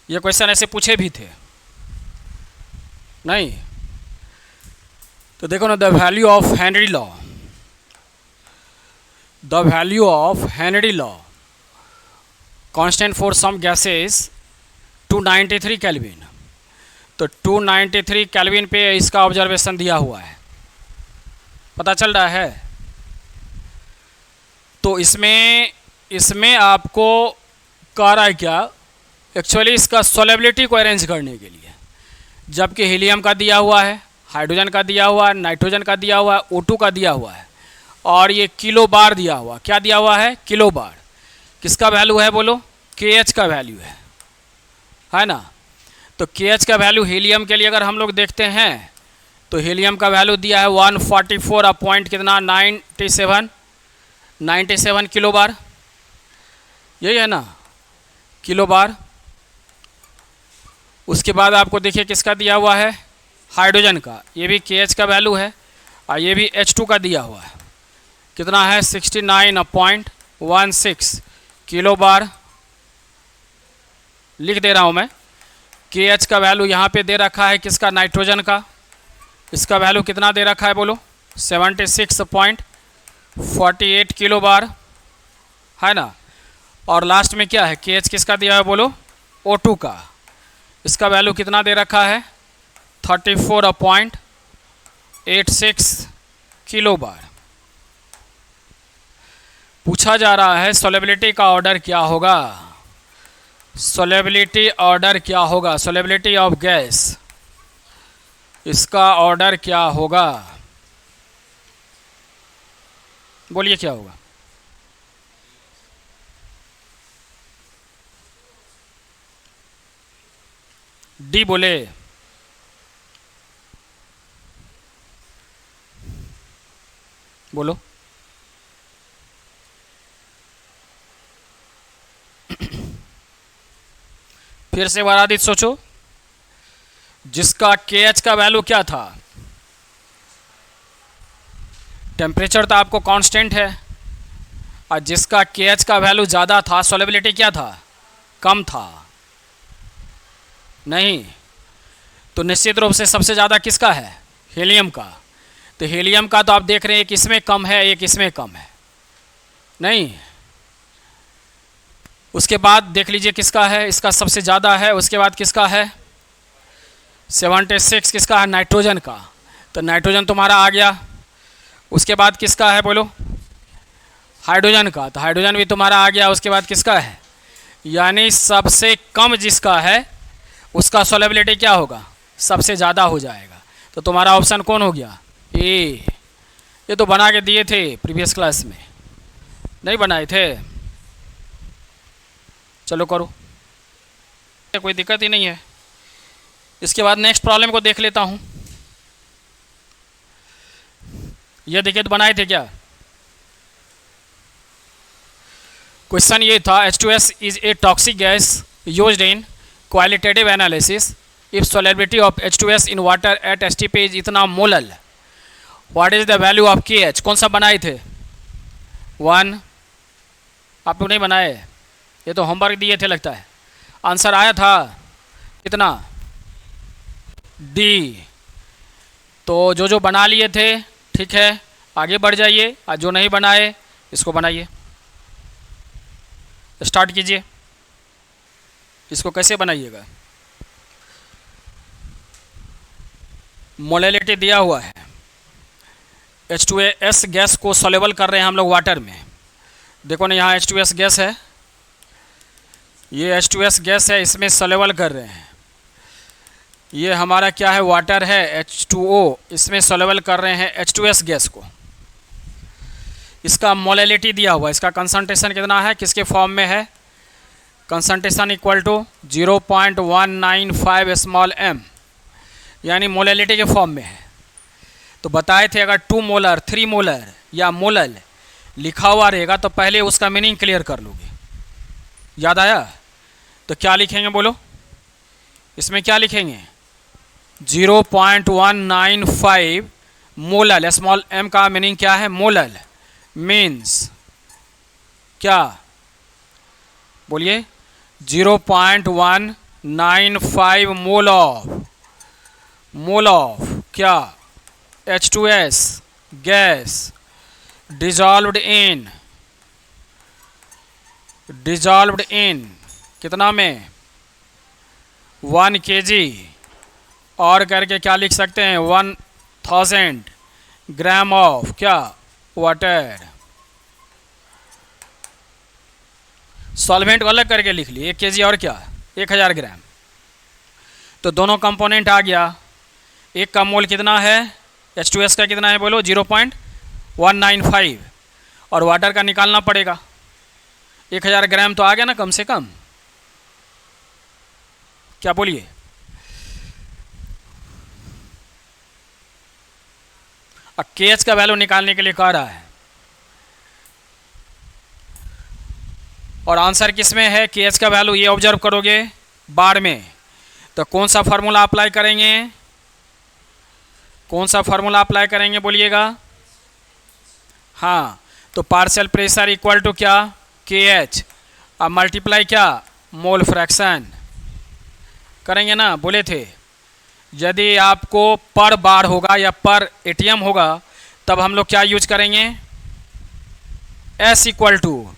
ये क्वेश्चन ऐसे पूछे भी थे नहीं? तो देखो ना, the value of Henry law, the value of Henry law constant for some gases 293 Kelvin. तो 293 केल्विन पे इसका ऑब्जर्वेशन दिया हुआ है, पता चल रहा है? तो इसमें आपको कह रहा है क्या, एक्चुअली इसका सोलेबिलिटी को अरेंज करने के लिए, जबकि हीलियम का दिया हुआ है, हाइड्रोजन का दिया हुआ है, नाइट्रोजन का दिया हुआ है, O2 का दिया हुआ है, और ये किलो बार दिया हुआ, क्या दिया हुआ है? किलो बार। किसका वैल्यू है बोलो? KH का वैल्यू है ना? तो KH का वैल्यू हीलियम के लिए अगर हम लोग देखते हैं तो हीलियम का वैल्यू दिया है 144 अपॉइंट कितना, 97 किलो बार, यही है ना, किलो बार। उसके बाद आपको देखिए किसका दिया हुआ है, हाइड्रोजन का, ये भी KH का वैल्यू है, और ये भी H2 का दिया हुआ है, कितना है, 69.16 किलो बार। लिख दे रहा हूँ मैं, KH का वैल्यू यहाँ पे दे रखा है, किसका, नाइट्रोजन का, इसका वैल्यू कितना दे रखा है बोलो, 76.48 किलो बार, है ना। और लास्ट में क्या है, KH किसका दिया है बोलो, O2 का, इसका वैल्यू कितना दे रखा है, 34.86 किलो बार। पूछा जा रहा है सोलेबिलिटी का ऑर्डर क्या होगा, सोलेबिलिटी ऑर्डर क्या होगा, सोलेबिलिटी ऑफ गैस, इसका ऑर्डर क्या होगा, बोलिए क्या होगा? डी बोले, बोलो। फिर से वरादित सोचो, जिसका KH का वैल्यू क्या था, टेम्परेचर तो आपको कांस्टेंट है, और जिसका KH का वैल्यू ज़्यादा था, सोलेबिलिटी क्या था, कम था, नहीं? तो निश्चित रूप से सबसे ज़्यादा किसका है, हीलियम का। तो हीलियम का तो आप देख रहे हैं, एक इसमें कम है, एक इसमें कम है, नहीं? उसके बाद देख लीजिए किसका है, इसका सबसे ज़्यादा है, उसके बाद किसका है, 76 किसका है, नाइट्रोजन का। तो नाइट्रोजन तुम्हारा आ गया। उसके बाद किसका है बोलो, हाइड्रोजन का, तो हाइड्रोजन भी तुम्हारा आ गया। उसके बाद किसका है, यानी सबसे कम जिसका है उसका सोलेबिलिटी क्या होगा, सबसे ज़्यादा हो जाएगा। तो तुम्हारा ऑप्शन कौन हो गया, ए। ये तो बना के दिए थे प्रीवियस क्लास में, नहीं बनाए थे? चलो करो, कोई दिक्कत ही नहीं है। इसके बाद नेक्स्ट प्रॉब्लम को देख लेता हूँ। ये देखिए, तो बनाए थे क्या? क्वेश्चन ये था, H2S is a toxic gas used in qualitative analysis if solubility of H2S in water at STP is इतना molal, what is the value of KH? कौन सा बनाए थे? 1। आप लोग नहीं बनाए, ये तो होमवर्क दिए थे लगता है। आंसर आया था कितना, डी। तो जो बना लिए थे ठीक है, आगे बढ़ जाइए, और जो नहीं बनाए इसको बनाइए, स्टार्ट कीजिए। इसको कैसे बनाइएगा, मोलेलिटी दिया हुआ है, H2S गैस को सोलेबल कर रहे हैं हम लोग वाटर में। देखो ना, यहाँ H2S गैस है, ये H2S गैस है, इसमें सोलेबल कर रहे हैं। ये हमारा क्या है, वाटर है, H2O, इसमें सोलेबल कर रहे हैं H2S गैस को। इसका मोलेलिटी दिया हुआ है, इसका कंसंट्रेशन कितना है, किसके फॉर्म में है, concentration equal to 0.195 small m, यानी मोलेलिटी के फॉर्म में है। तो बताए थे अगर 2 मोलर 3 मोलर या मोलल लिखा हुआ रहेगा तो पहले उसका मीनिंग क्लियर कर लोगे। याद आया? तो क्या लिखेंगे बोलो, इसमें क्या लिखेंगे, 0.195 मोलल, स्मॉल m का मीनिंग क्या है, मोलल मीन्स क्या, बोलिए, 0.1 95 मोल ऑफ क्या, H2S गैस डिजॉल्व्ड इन कितना में 1 kg, और करके क्या लिख सकते हैं 1000 ग्राम ऑफ क्या वाटर। सॉल्वेंट को अलग करके लिख लिए 1 kg और क्या 1000 ग्राम। तो दोनों कंपोनेंट आ गया। एक का मोल कितना है, H2S का कितना है बोलो 0.195, और वाटर का निकालना पड़ेगा 1000 ग्राम तो आ गया ना कम से कम, क्या बोलिए। अब KH का वैल्यू निकालने के लिए कह रहा है, और आंसर किस में है, KH का वैल्यू ये ऑब्जर्व करोगे बार में। तो कौन सा फार्मूला अप्लाई करेंगे, कौन सा फार्मूला अप्लाई करेंगे बोलिएगा। हाँ, तो पार्शियल प्रेशर इक्वल टू क्या KH, अब मल्टीप्लाई क्या मोल फ्रैक्शन करेंगे ना, बोले थे। यदि आपको पर बार होगा या पर ATM होगा तब हम लोग क्या यूज करेंगे, S इक्वल टू,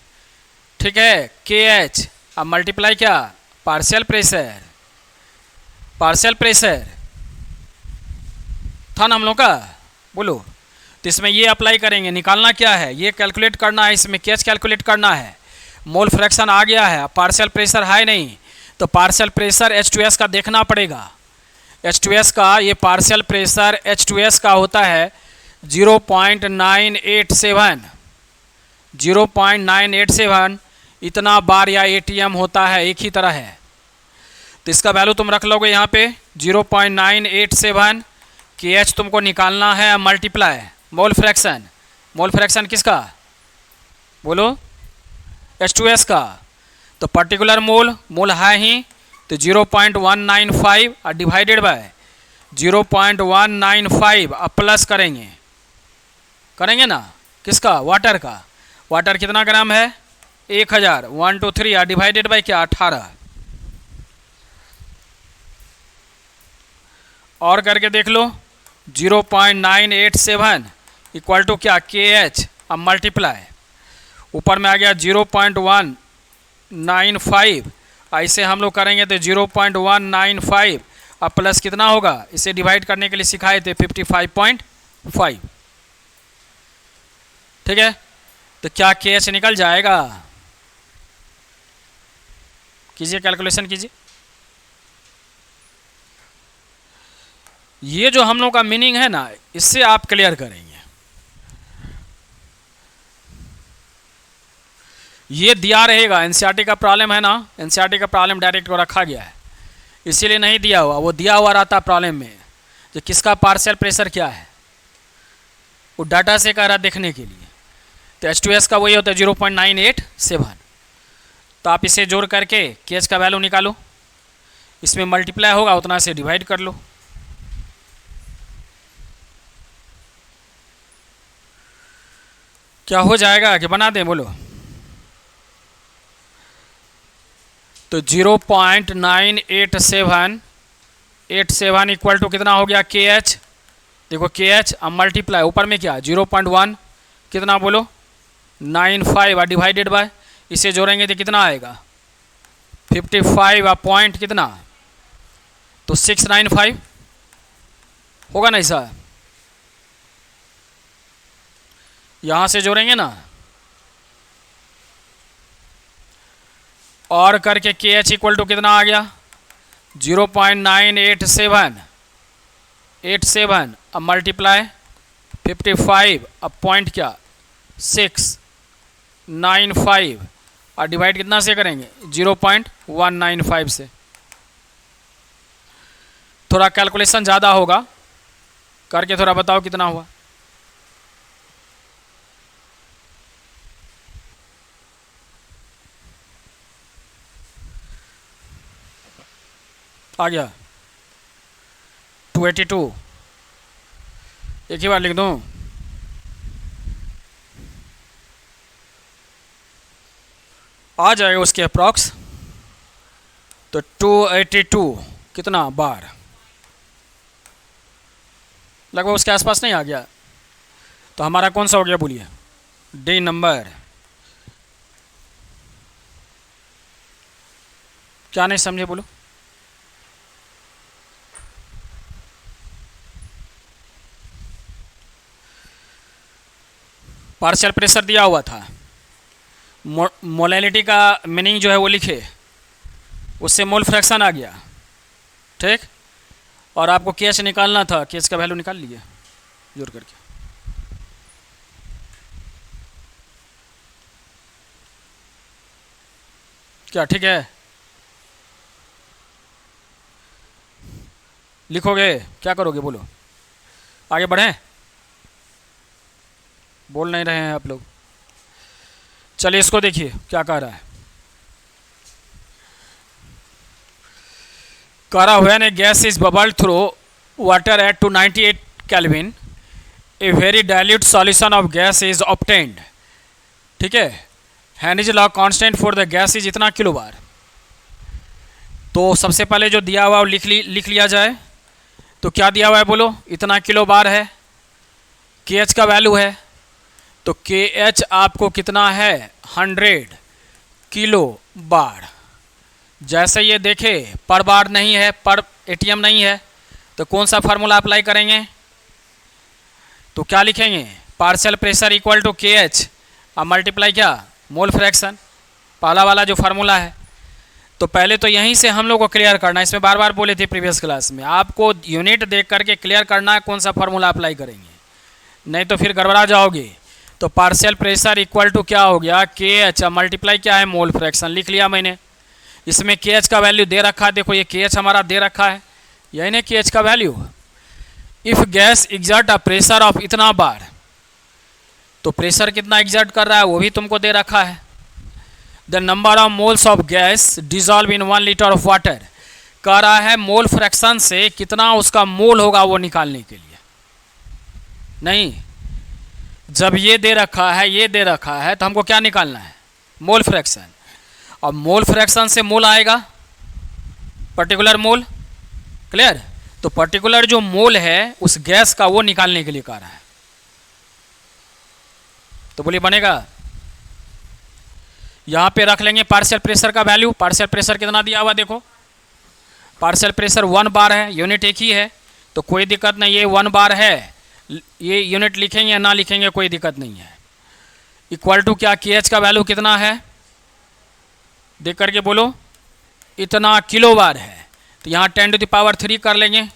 ठीक है KH, अब मल्टीप्लाई क्या पार्शियल प्रेशर था ना हम लोग का, बोलो। तो इसमें ये अप्लाई करेंगे, निकालना क्या है, ये कैलकुलेट करना है, इसमें KH कैलकुलेट करना है। मोल फ्रैक्शन आ गया है, पार्शियल प्रेशर है नहीं, तो पार्शियल प्रेशर H2S का देखना पड़ेगा। H2S का ये पार्शियल प्रेशर H2S का होता है 0.987 इतना बार या ATM होता है, एक ही तरह है। तो इसका वैल्यू तुम रख लोगे यहाँ पे 0.987, KH तुमको निकालना है, मल्टीप्लाई मोल फ्रैक्शन किसका बोलो, H2S का। तो पर्टिकुलर मोल है ही, तो 0.195 और डिवाइडेड बाय 0.195 अब प्लस करेंगे ना किसका, वाटर कितना ग्राम है 1000, 1 2 3 और डिवाइडेड बाय क्या 18, और करके देख लो 0.987 इक्वल टू क्या KH, अब मल्टीप्लाई ऊपर में आ गया 0.195, ऐसे हम लोग करेंगे तो 0.195 अब प्लस कितना होगा, इसे डिवाइड करने के लिए सिखाए थे 55.5, ठीक है। तो क्या KH निकल जाएगा, कीजिए कैलकुलेशन कीजिए। ये जो हम लोग का मीनिंग है ना, इससे आप क्लियर करेंगे। ये दिया रहेगा, NCERT का प्रॉब्लम है ना, NCERT का प्रॉब्लम डायरेक्ट को रखा गया है, इसीलिए नहीं दिया हुआ, वो दिया हुआ रहता प्रॉब्लम में जो किसका पार्शियल प्रेशर क्या है, वो डाटा से कह रहा देखने के लिए। तो H2S का वही होता है 0.987, तो आप इसे जोड़ करके KH का वैल्यू निकालो, इसमें मल्टीप्लाई होगा उतना से डिवाइड कर लो। क्या हो जाएगा कि बना दें बोलो। तो 0.987 इक्वल टू कितना हो गया KH, देखो KH अब मल्टीप्लाई ऊपर में क्या 0.1 कितना बोलो 95 और डिवाइडेड बाय, इसे जोड़ेंगे तो कितना आएगा 55 और पॉइंट कितना, तो 695 होगा ना ऐसा, यहाँ से जोड़ेंगे ना, और करके KH इक्वल टू कितना आ गया 0.987 अब मल्टीप्लाई 55 अब पॉइंट क्या 695 और डिवाइड कितना से करेंगे 0.195 से। थोड़ा कैलकुलेशन ज़्यादा होगा, करके थोड़ा बताओ कितना हुआ। आ गया 282, एक ही बार लिख दूं, आ जाएगा उसके अप्रॉक्स। तो 282 कितना बार, लगभग उसके आसपास नहीं आ गया? तो हमारा कौन सा हो गया बोलिए? D number. क्या नहीं समझे बोलो? पार्शियल प्रेशर दिया हुआ था, मोलैलिटी का मीनिंग जो है वो लिखे, उससे मोल फ्रैक्शन आ गया, ठीक। और आपको केएच निकालना था, केएच का वैल्यू निकाल लिए जोड़ करके। क्या ठीक है? लिखोगे? क्या करोगे बोलो? आगे बढ़ें? बोल नहीं रहे हैं आप लोग। चलिए इसको देखिए क्या कह रहा है। कह रहा when A gas is bubbled through water at 298 kelvin a very dilute solution of gas is obtained, ठीक है। Henry's law constant for the gas is इतना किलो बार। तो सबसे पहले जो दिया हुआ वो लिख लिया जाए। तो क्या दिया हुआ है बोलो? इतना किलो बार है, केएच का वैल्यू है। तो केएच आपको कितना है? 100 किलो बार। जैसे ये देखे पर बार नहीं है, पर एटीएम नहीं है, तो कौन सा फार्मूला अप्लाई करेंगे? तो क्या लिखेंगे? Partial pressure equal to K H और मल्टीप्लाई क्या? मोल फ्रैक्शन, पहला वाला जो फार्मूला है। तो पहले तो यहीं से हम लोग को क्लियर करना है, इसमें बार बार बोले थे प्रीवियस क्लास में, आपको यूनिट देख करके क्लियर करना है कौन सा फार्मूला अप्लाई करेंगे, नहीं तो फिर गड़बड़ा जाओगे। तो पार्शियल प्रेशर इक्वल टू क्या हो गया? केएच मल्टीप्लाई क्या है? Mole fraction. लिख लिया मैंने। इसमें केएच का वैल्यू दे रखा है, देखो ये केएच हमारा दे रखा है, यही ना केएच का value. If gas exert a pressure of इतना बार, तो प्रेशर कितना एग्जर्ट कर रहा है वो भी तुमको दे रखा है। The number of moles of gas dissolve in 1 litre of water, कह रहा है मोल फ्रैक्शन से कितना उसका मोल होगा वो निकालने के लिए। नहीं, जब ये दे रखा है, ये दे रखा है, तो हमको क्या निकालना है? Mole fraction. और मोल फ्रैक्शन से मोल आएगा पर्टिकुलर मोल, क्लियर। तो पर्टिकुलर जो मोल है उस गैस का वो निकालने के लिए कह रहा है। तो बोलिए बनेगा? यहां पे रख लेंगे पार्शियल प्रेशर का वैल्यू। पार्शियल प्रेशर कितना दिया हुआ देखो, पार्शियल प्रेशर 1 बार है, यूनिट एक ही है, तो कोई दिक्कत नहीं, ये 1 बार है, ये यूनिट लिखेंगे या ना लिखेंगे कोई दिक्कत नहीं है। इक्वल टू क्या? केएच का वैल्यू कितना है देख करके बोलो? इतना किलो बार है, तो यहाँ 10⁻³ कर लेंगे,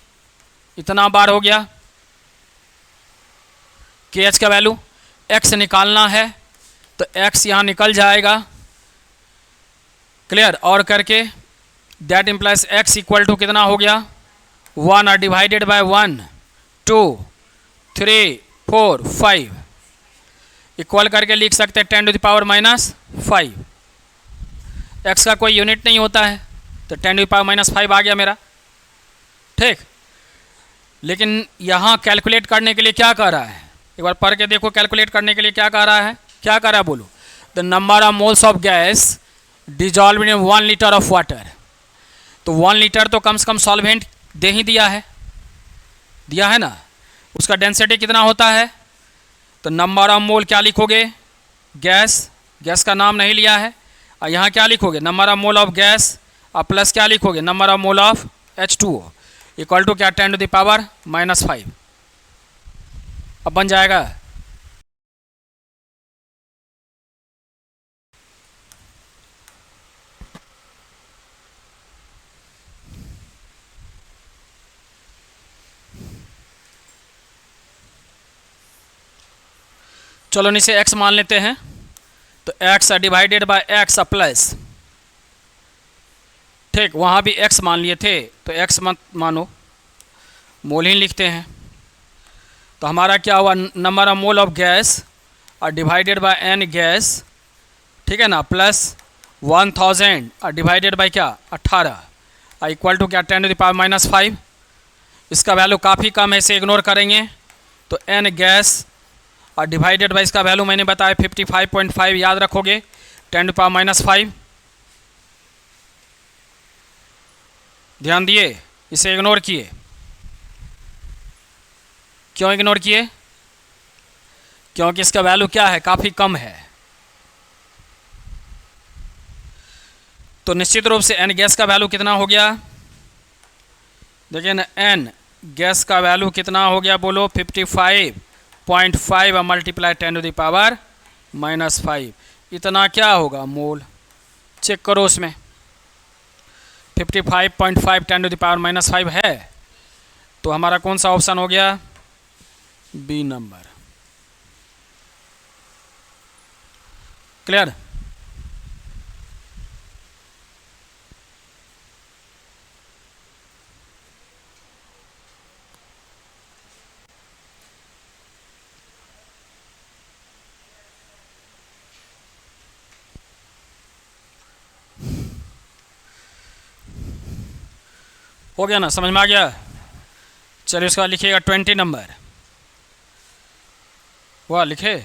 इतना बार हो गया केएच का वैल्यू। एक्स निकालना है तो एक्स यहाँ निकल जाएगा, क्लियर। और करके that implies X equal to कितना हो गया? 1 और डिवाइडेड बाय 1, 2, 3, 4, 5 इक्वल करके लिख सकते हैं 10⁻⁻5। एक्स का कोई यूनिट नहीं होता है, तो 10⁻⁻5 आ गया मेरा, ठीक। लेकिन यहाँ कैलकुलेट करने के लिए क्या कह रहा है? एक बार पढ़ के देखो, कैलकुलेट करने के लिए क्या कह रहा है? क्या कह रहा है बोलो? The number of moles of gas dissolve in 1 litre of water. तो 1 लीटर तो कम से कम सॉल्वेंट दे ही दिया है ना। उसका डेंसिटी कितना होता है? तो नंबर ऑफ मोल क्या लिखोगे? गैस का नाम नहीं लिया है, और यहाँ क्या लिखोगे? Number of mole of gas, और प्लस क्या लिखोगे? Number of mole of H2O equal to क्या? 10⁻⁻5। अब बन जाएगा। चलो इसे x मान लेते हैं, तो x divided by x plus, ठीक। वहाँ भी x मान लिए थे, तो x मत मानो, मोल ही लिखते हैं। तो हमारा क्या हुआ? Number of mole of gas और डिवाइडेड बाय n गैस, ठीक है ना, प्लस 1000 और डिवाइडेड बाय क्या? 18 और इक्वल टू क्या? 10⁻⁻5। इसका वैल्यू काफ़ी कम है, इसे इग्नोर करेंगे। तो n गैस और डिवाइडेड बाय इसका वैल्यू मैंने बताया 55.5, याद रखोगे 10⁻⁻5। ध्यान दिए, इसे इग्नोर किए। क्यों इग्नोर किए? क्योंकि इसका वैल्यू क्या है, काफ़ी कम है। तो निश्चित रूप से एन गैस का वैल्यू कितना हो गया? देखिए ना, एन गैस का वैल्यू कितना हो गया बोलो? 55.5 मल्टीप्लाई 10⁻⁻⁵ इतना क्या होगा मोल? चेक करो उसमें 55.5 10⁻⁻⁵ है, तो हमारा कौन सा ऑप्शन हो गया? B number. क्लियर? हो गया ना, समझ में आ गया? चलिए उसका लिखिएगा 20 नंबर। वाह, लिखे।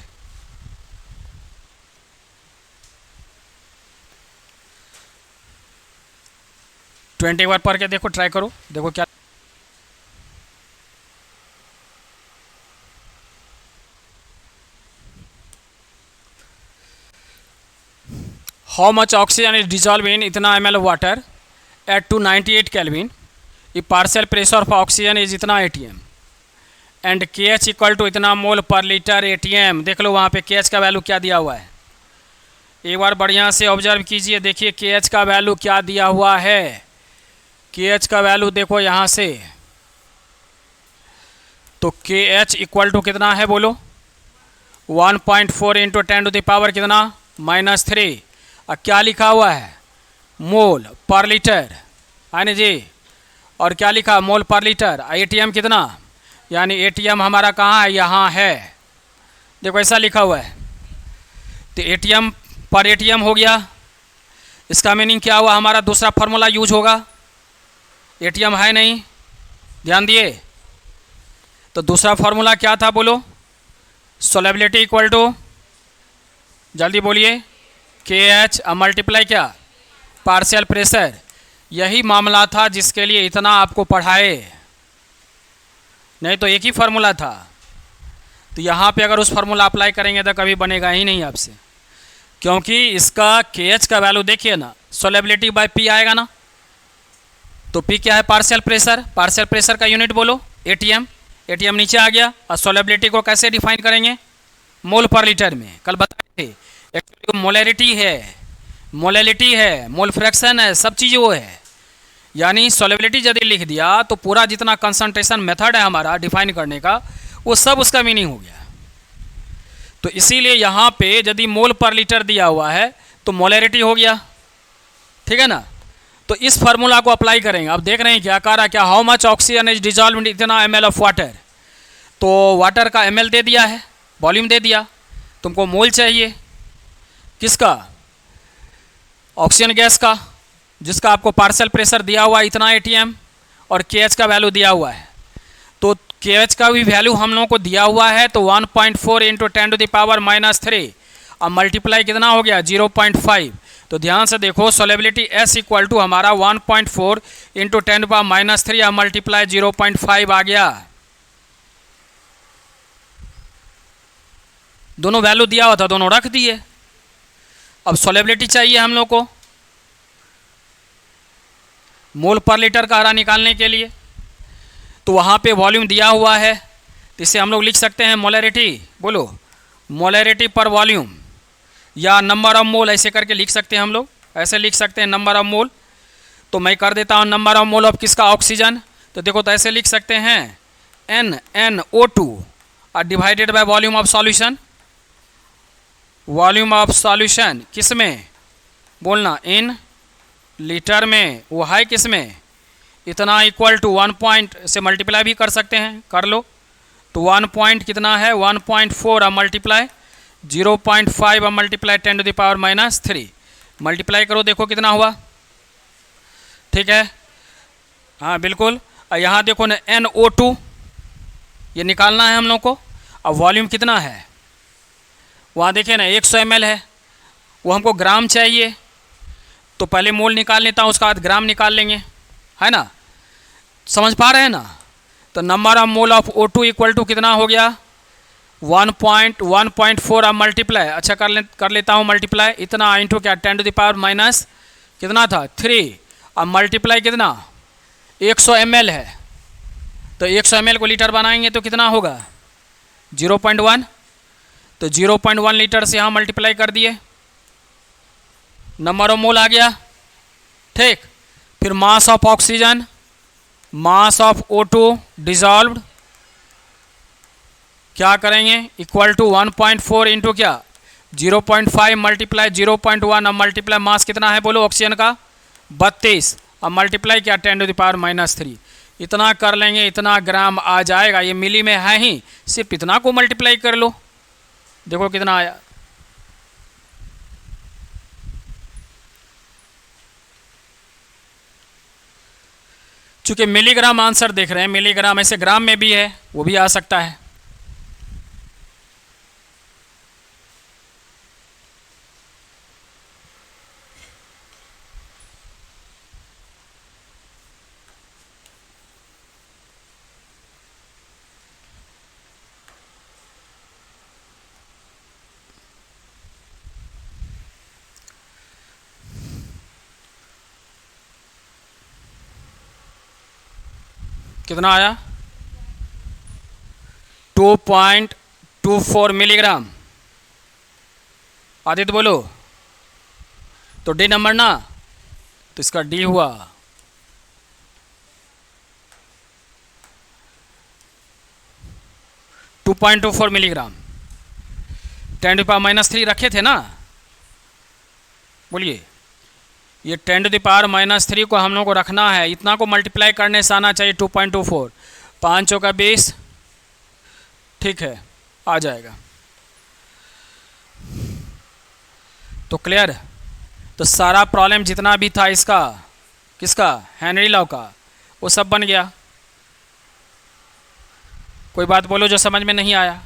ट्वेंटी एक बार पढ़ के देखो, ट्राई करो, देखो क्या। How much oxygen is dissolve in इतना ml of water at 298 Kelvin if partial pressure of oxygen is इतना atm and KH equal to इतना मोल पर लीटर ATM। देख लो वहाँ पे KH का वैल्यू क्या दिया हुआ है, एक बार बढ़िया से ऑब्जर्व कीजिए। देखिए KH का वैल्यू क्या दिया हुआ है। KH का वैल्यू देखो यहाँ से, तो KH इक्वल टू कितना है बोलो? 1.4 इंटू 10⁻³ कितना? -3। और क्या लिखा हुआ है? मोल पर लीटर, है ना जी। और क्या लिखा? मोल पर लीटर। ATM कितना? यानी ATM हमारा कहाँ है? यहाँ है। देखो ऐसा लिखा हुआ है, तो ATM पर ATM हो गया। इसका मीनिंग क्या हुआ? हमारा दूसरा फार्मूला यूज होगा। ATM है नहीं, ध्यान दिए। तो दूसरा फार्मूला क्या था बोलो? सोलेबिलिटी इक्वल टू, जल्दी बोलिए, KH मल्टीप्लाई क्या? Partial pressure. यही मामला था जिसके लिए इतना आपको पढ़ाए, नहीं तो एक ही फार्मूला था। तो यहाँ पे अगर उस फार्मूला अप्लाई करेंगे तो कभी बनेगा ही नहीं आपसे, क्योंकि इसका KH का वैल्यू देखिए ना, सोलेबिलिटी बाय P आएगा ना। तो P क्या है? Partial pressure. पार्शियल प्रेशर का यूनिट बोलो ATM। ATM नीचे आ गया। और सोलेबिलिटी को कैसे डिफाइन करेंगे? मोल पर लीटर में। कल बताए थे, एक्चुअली मोलैरिटी है, मोलैलिटी है, मोल फ्रैक्शन है, सब चीज़ वो है। यानी सोलेबिलिटी यदि लिख दिया तो पूरा जितना कंसंट्रेशन मेथड है हमारा डिफाइन करने का, वो सब उसका मीनिंग हो गया। तो इसीलिए यहाँ पे यदि मोल पर लीटर दिया हुआ है तो मोलैरिटी हो गया, ठीक है ना। तो इस फार्मूला को अप्लाई करेंगे। अब देख रहे हैं क्या कह रहा है, क्या how much oxygen is dissolve in इतना ml ऑफ वाटर। तो वाटर का ml दे दिया है, वॉल्यूम दे दिया, तुमको मोल चाहिए किसका? ऑक्सीजन गैस का, जिसका आपको पार्शियल प्रेशर दिया हुआ है इतना ATM, और KH का वैल्यू दिया हुआ है। तो KH का भी वैल्यू हम लोगों को दिया हुआ है, तो 1.4 इंटू 10⁻⁻³ अब मल्टीप्लाई कितना हो गया? 0.5। तो ध्यान से देखो, सोलेबिलिटी S इक्वल टू हमारा 1.4 इंटू 10⁻³ अब मल्टीप्लाई 0.5 आ गया। दोनों वैल्यू दिया हुआ था, दोनों रख दिए। अब सोलेबिलिटी चाहिए हम लोग को मोल पर लीटर का आरा निकालने के लिए, तो वहाँ पे वॉल्यूम दिया हुआ है, तो इसे हम लोग लिख सकते हैं मोलैरिटी। बोलो, मोलैरिटी पर वॉल्यूम या नंबर ऑफ मोल, ऐसे करके लिख सकते हैं हम लोग। ऐसे लिख सकते हैं नंबर ऑफ मोल। तो मैं कर देता हूँ नंबर ऑफ मोल ऑफ किसका? ऑक्सीजन। तो देखो, तो ऐसे लिख सकते हैं NNO2 और divided by volume of solution. Volume of solution किस में? बोलना, इन लीटर में। वो है किस में? इतना इक्वल टू 1 पॉइंट से मल्टीप्लाई भी कर सकते हैं, कर लो। तो 1 पॉइंट कितना है? 1.4 अब मल्टीप्लाई 0.5 अब मल्टीप्लाई 10⁻³ मल्टीप्लाई करो, देखो कितना हुआ। ठीक है, हाँ बिल्कुल। और यहाँ देखो ना NO2, ये निकालना है हम लोग को। अब वॉल्यूम कितना है? वहाँ देखिए ना 100 ml है, वो हमको ग्राम चाहिए। तो पहले मोल निकाल लेता हूँ, उसके बाद ग्राम निकाल लेंगे, है ना, समझ पा रहे हैं ना। तो number of mole of O2 equal to कितना हो गया 1.4 अब मल्टीप्लाई, अच्छा कर लेता हूँ मल्टीप्लाई, इतना इंटू क्या 10 टू द पावर माइनस कितना था 3, अब मल्टीप्लाई कितना 100 ml है, तो 100 ml को लीटर बनाएंगे तो कितना होगा 0.1, तो 0.1 लीटर से यहाँ मल्टीप्लाई कर दिए, नंबर ऑफ मोल आ गया। ठीक, फिर mass of oxygen, mass of O2 dissolved क्या करेंगे इक्वल टू 1.4 इंटू क्या 0.5 मल्टीप्लाई 0.1, अब मल्टीप्लाई मास कितना है बोलो ऑक्सीजन का 32, अब मल्टीप्लाई क्या 10 टू द पावर -3, इतना कर लेंगे, इतना ग्राम आ जाएगा। ये मिली में है ही, सिर्फ इतना को मल्टीप्लाई कर लो, देखो कितना आया। चूंकि मिलीग्राम आंसर देख रहे हैं, मिलीग्राम ऐसे ग्राम में भी है, वो भी आ सकता है। कितना आया 2.24 मिलीग्राम। आदित्य बोलो, तो डी नंबर ना, तो इसका डी हुआ। (2.24 मिलीग्राम 10 टू पावर -3 रखे थे ना, बोलिए ये 10 टू द पावर -3 को हम लोग को रखना है, इतना को मल्टीप्लाई करने से आना चाहिए 2.24, 5 का 20, ठीक है आ जाएगा। तो क्लियर, तो सारा प्रॉब्लम जितना भी था इसका, किसका हेनरी लॉ का, वो सब बन गया। कोई बात बोलो जो समझ में नहीं आया।